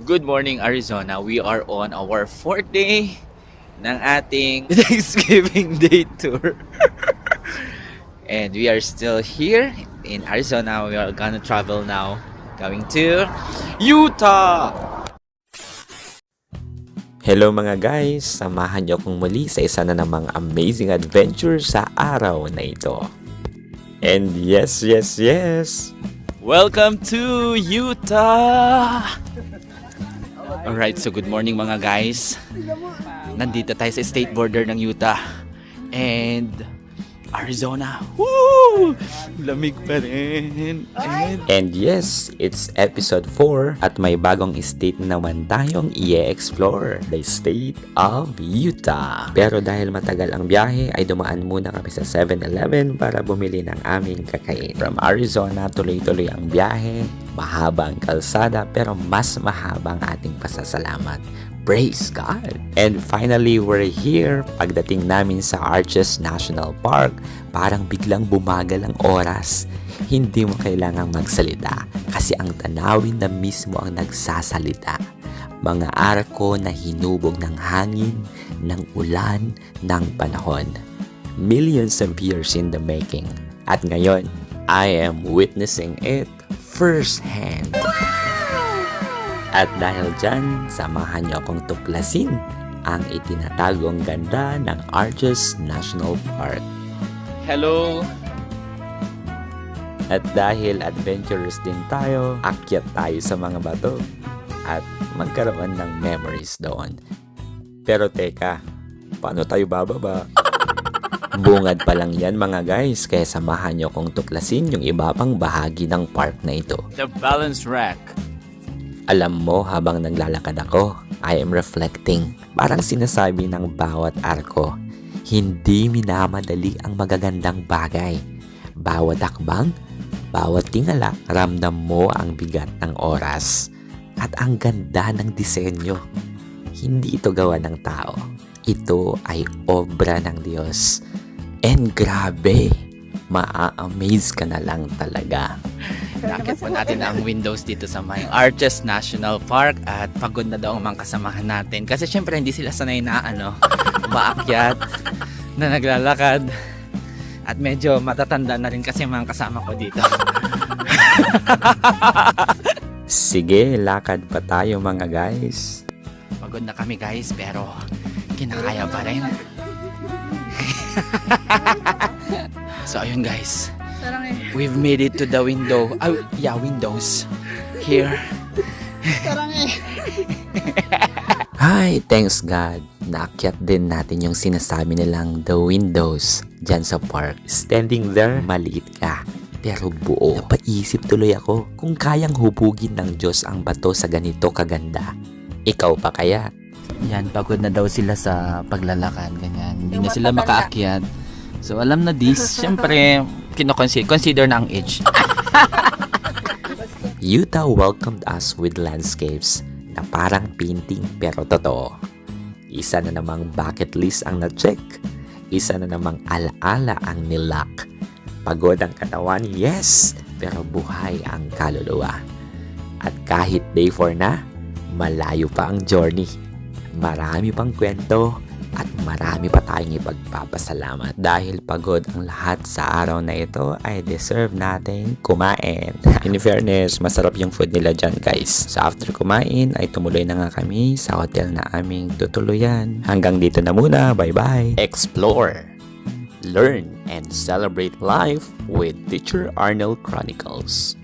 Good morning, Arizona. We are on our fourth day ng ating Thanksgiving Day tour. And we are still here in Arizona. We are gonna travel now. Going to Utah! Hello mga guys! Samahan niyo akong muli sa isa na namang amazing adventure sa araw na ito. And yes! Welcome to Utah! Alright, so good morning mga guys. Nandito tayo sa state border ng Utah and Arizona. Woo! Lamig pa rin. And yes, it's episode 4 at may bagong state na naman tayong i-explore, the state of Utah. Pero dahil matagal ang biyahe ay dumaan muna kami sa 7-Eleven para bumili ng aming kakain. From Arizona, tuloy-tuloy ang biyahe, mahaba ang kalsada pero mas mahaba ang ating pasasalamat. Praise God! And finally, we're here. Pagdating namin sa Arches National Park, parang biglang bumagal ang oras. Hindi mo kailangang magsalita kasi ang tanawin na mismo ang nagsasalita. Mga arko na hinubog ng hangin, ng ulan, ng panahon. Millions of years in the making. At ngayon, I am witnessing it firsthand. At dahil dyan, samahan niyo akong tuklasin ang itinatagong ganda ng Arches National Park. Hello! At dahil adventurous din tayo, akyat tayo sa mga bato at magkaroon ng memories doon. Pero teka, paano tayo bababa? Bungad pa lang yan mga guys, kaya samahan niyo akong tuklasin yung iba pang bahagi ng park na ito. The balance rack. Alam mo, habang naglalakad ako, I am reflecting. Parang sinasabi ng bawat arko, hindi minamadali ang magagandang bagay. Bawat hakbang, bawat tingala, ramdam mo ang bigat ng oras. At ang ganda ng disenyo. Hindi ito gawa ng tao. Ito ay obra ng Diyos. And grabe, maa-amaze ka na lang talaga. Nakit po natin ang windows dito sa may Arches National Park at pagod na daw ang mga kasamahan natin kasi syempre hindi sila sanay na umaakyat na naglalakad at medyo matatanda na rin kasi mga kasama ko dito. Sige, lakad pa tayo mga guys. Pagod na kami guys pero kinakaya pa rin. So ayun guys, we've made it to the window. Windows. Here. Hi, thanks God. Naakyat din natin yung sinasabi nilang the windows dyan sa park. Standing there, maliit ka. Pero buo. Napaisip tuloy ako kung kayang hubugin ng Diyos ang bato sa ganito kaganda. Ikaw pa kaya? Yan, pagod na daw sila sa paglalakad. Ganyan. Hindi na sila makaakyat. So alam na this, syempre, consider na ang age. Utah welcomed us with landscapes na parang painting pero totoo. Isa na namang bucket list ang na-check. Isa na namang alaala ang nilak. Pagod ang katawan, yes, pero buhay ang kaluluwa. At kahit day 4 na, malayo pa ang journey. Marami pang kwento at marami pa tayong ipagpapasalamat. Dahil pagod ang lahat sa araw na ito, ay deserve nating kumain. In fairness, masarap yung food nila dyan guys. So after kumain, ay tumuloy na nga kami sa hotel na aming tutuluyan. Hanggang dito na muna, bye bye! Explore, learn, and celebrate life with Teacher Arnold Chronicles.